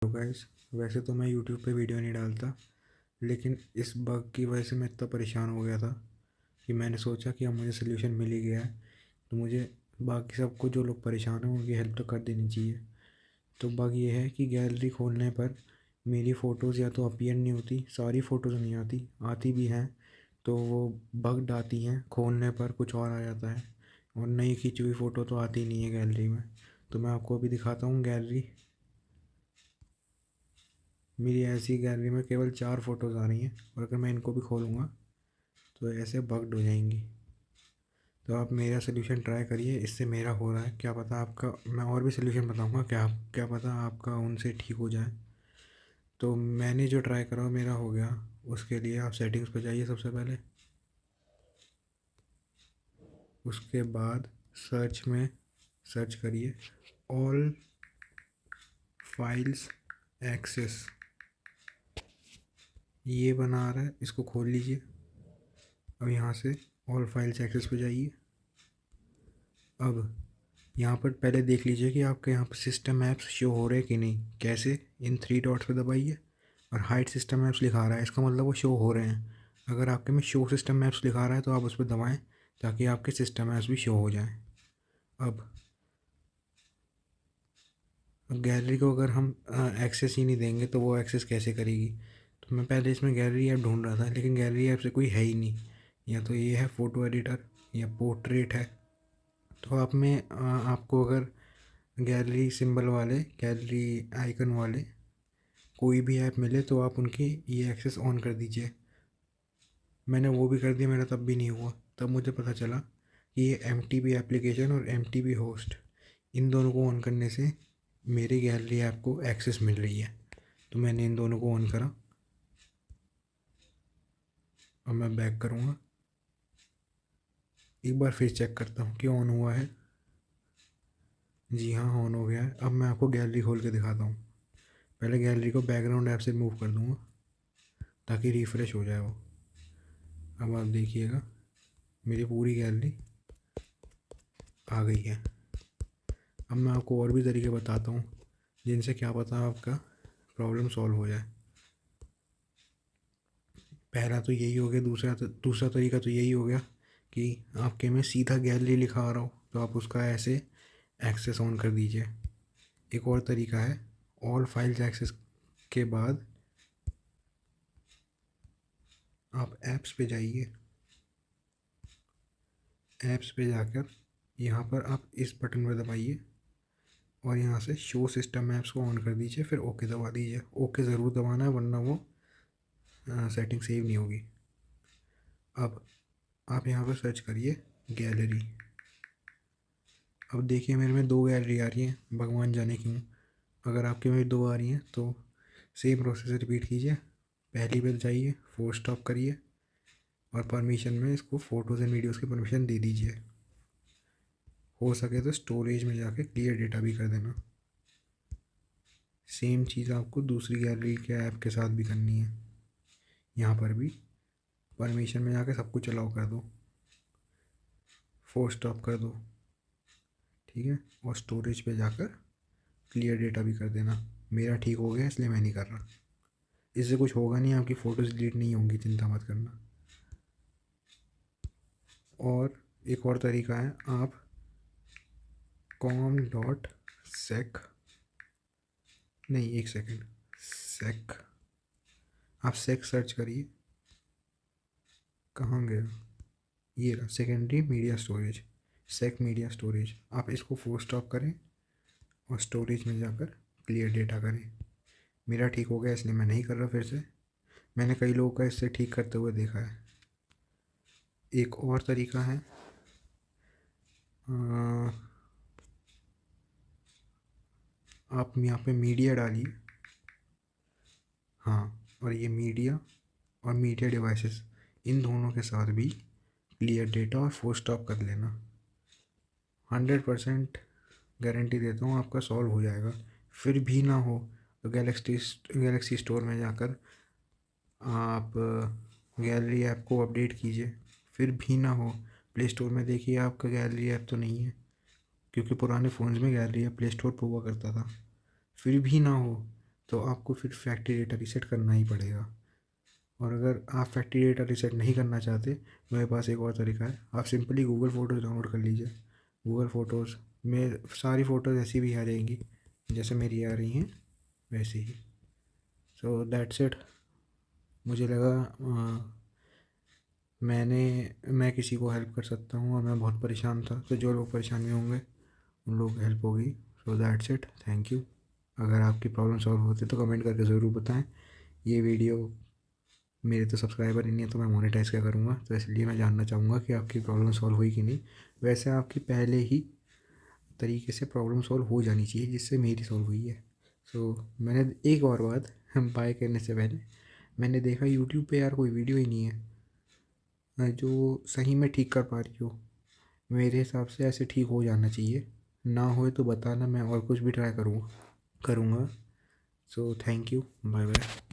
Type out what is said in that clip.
तो गाइस, वैसे तो मैं यूट्यूब पे वीडियो नहीं डालता, लेकिन इस बग की वजह से मैं इतना परेशान हो गया था कि मैंने सोचा कि अब मुझे सोल्यूशन मिल ही गया है, तो मुझे बाकी सबको जो लोग परेशान हैं उनकी हेल्प तो कर देनी चाहिए। तो बग ये है कि गैलरी खोलने पर मेरी फ़ोटोज़ या तो अपीयर नहीं होती, सारी फ़ोटोज़ नहीं आती, आती भी हैं तो वो बग्ड आती हैं, खोलने पर कुछ और आ जाता है और नई खींची हुई फ़ोटो तो आती नहीं है गैलरी में। तो मैं आपको अभी दिखाता हूँ गैलरी। मेरी ऐसी गैलरी में केवल 4 फ़ोटोज़ आ रही हैं और अगर मैं इनको भी खोलूँगा तो ऐसे बग्ड हो जाएंगी। तो आप मेरा सोल्यूशन ट्राई करिए, इससे मेरा हो रहा है, क्या पता आपका, मैं और भी सोल्यूशन बताऊँगा, क्या क्या पता आपका उनसे ठीक हो जाए। तो मैंने जो ट्राई करा मेरा हो गया। उसके लिए आप सेटिंग्स पर जाइए सबसे पहले। उसके बाद सर्च में सर्च करिए ऑल फाइल्स एक्सेस। ये बना रहा है, इसको खोल लीजिए। अब यहाँ से ऑल फाइल्स एक्सेस पे जाइए। अब यहाँ पर पहले देख लीजिए कि आपके यहाँ पर सिस्टम ऐप्स शो हो रहे हैं कि नहीं। कैसे? इन 3 डॉट्स पे दबाइए और हाइड सिस्टम ऐप्स लिखा रहा है, इसका मतलब वो शो हो रहे हैं। अगर आपके में शो सिस्टम ऐप्स लिखा रहा है तो आप उस पर दबाएँ ताकि आपके सिस्टम ऐप्स भी शो हो जाएँ। अब गैलरी को अगर हम एक्सेस ही नहीं देंगे तो वो एक्सेस कैसे करेगी। तो मैं पहले इसमें गैलरी ऐप ढूंढ रहा था, लेकिन गैलरी ऐप से कोई है ही नहीं। या तो ये है फ़ोटो एडिटर या पोर्ट्रेट है। तो आप में आपको अगर गैलरी सिंबल वाले, गैलरी आइकन वाले कोई भी ऐप मिले तो आप उनकी ये एक्सेस ऑन कर दीजिए। मैंने वो भी कर दिया, मेरा तब भी नहीं हुआ। तब मुझे पता चला कि ये MTB एप्लीकेशन और MTB होस्ट, इन दोनों को ऑन करने से मेरी गैलरी ऐप को एक्सेस मिल रही है। तो मैंने इन दोनों को ऑन करा। अब मैं बैक करूँगा, एक बार फिर चेक करता हूँ कि ऑन हुआ है। जी हाँ, ऑन हो गया है। अब मैं आपको गैलरी खोल के दिखाता हूँ। पहले गैलरी को बैकग्राउंड ऐप से मूव कर दूँगा ताकि रिफ़्रेश हो जाए वो। अब आप देखिएगा मेरी पूरी गैलरी आ गई है। अब मैं आपको और भी तरीके बताता हूँ जिनसे क्या पता आपका प्रॉब्लम सॉल्व हो जाए। पहला तो यही हो गया। दूसरा तरीका तो यही हो गया कि आपके में सीधा गैलरी लिखा आ रहा हो तो आप उसका ऐसे एक्सेस ऑन कर दीजिए। एक और तरीका है, ऑल फाइल्स एक्सेस के बाद आप ऐप्स पे जाइए। ऐप्स पे जाकर यहाँ पर आप इस बटन पर दबाइए और यहाँ से शो सिस्टम ऐप्स को ऑन कर दीजिए, फिर ओके दबा दीजिए। ओके ज़रूर दबाना है वरना वो सेटिंग सेव नहीं होगी। अब आप यहाँ पर सर्च करिए गैलरी। अब देखिए मेरे में 2 गैलरी आ रही हैं, भगवान जाने क्यों। अगर आपके में 2 आ रही हैं तो सेम प्रोसेस रिपीट कीजिए। पहली पे जाइए, फोर्स स्टॉप करिए और परमिशन में इसको फ़ोटोज़ एंड वीडियोज़ की परमिशन दे दीजिए। हो सके तो स्टोरेज में जाके क्लियर डेटा भी कर देना। सेम चीज़ आपको दूसरी गैलरी के ऐप के साथ भी करनी है। यहाँ पर भी परमिशन में जाके सब कुछ अलाउ कर दो, फोर्स स्टॉप कर दो, ठीक है, और स्टोरेज पे जाकर क्लियर डेटा भी कर देना। मेरा ठीक हो गया इसलिए मैं नहीं कर रहा। इससे कुछ होगा नहीं, आपकी फ़ोटोज़ डिलीट नहीं होंगी, चिंता मत करना। और एक और तरीका है, आप com.sec, नहीं एक सेकेंड, सेक, आप सेक सर्च करिए। कहाँ गया? ये रहा, सेकेंडरी मीडिया स्टोरेज, सेक मीडिया स्टोरेज। आप इसको फोर्स स्टॉप करें और स्टोरेज में जाकर क्लियर डेटा करें। मेरा ठीक हो गया इसलिए मैं नहीं कर रहा फिर से। मैंने कई लोगों का इससे ठीक करते हुए देखा है। एक और तरीका है, आप यहाँ पे मीडिया डालिए। हाँ, और ये मीडिया और मीडिया डिवाइसेस, इन दोनों के साथ भी क्लियर डेटा और फोर्स स्टॉप कर लेना। 100% गारंटी देता हूँ आपका सॉल्व हो जाएगा। फिर भी ना हो तो गैलेक्सी स्टोर में जाकर आप गैलरी ऐप को अपडेट कीजिए। फिर भी ना हो, प्ले स्टोर में देखिए आपका गैलरी ऐप तो नहीं है, क्योंकि पुराने फ़ोन्स में गैलरी ऐप प्ले स्टोर पर हुआ करता था। फिर भी ना हो तो आपको फिर फैक्ट्री डेटा रीसेट करना ही पड़ेगा। और अगर आप फैक्ट्री डेटा रीसेट नहीं करना चाहते, मेरे पास एक और तरीका है। आप सिंपली गूगल फ़ोटोज़ डाउनलोड कर लीजिए। गूगल फ़ोटोज़ में सारी फ़ोटोज़ ऐसी भी आ जाएंगी जैसे मेरी आ रही हैं वैसे ही। So that's it. मुझे लगा मैं किसी को हेल्प कर सकता हूँ, और मैं बहुत परेशान था, तो जो लोग परेशान में होंगे उन लोगों की हेल्प होगी। So that's it, thank you. अगर आपकी प्रॉब्लम सॉल्व होती तो कमेंट करके ज़रूर बताएं। ये वीडियो, मेरे तो सब्सक्राइबर ही नहीं है तो मैं मोनेटाइज़ क्या करूँगा, तो इसलिए मैं जानना चाहूँगा कि आपकी प्रॉब्लम सॉल्व हुई कि नहीं। वैसे आपकी पहले ही तरीके से प्रॉब्लम सॉल्व हो जानी चाहिए जिससे मेरी सॉल्व हुई है। सो मैंने एक और बात, हम बाय करने से पहले मैंने देखा यूट्यूब पे यार कोई वीडियो ही नहीं है जो सही में ठीक कर पा रही हो। मेरे हिसाब से ऐसे ठीक हो जाना चाहिए। ना होए तो बताना, मैं और कुछ भी ट्राई करूँगा। So thank you, bye bye.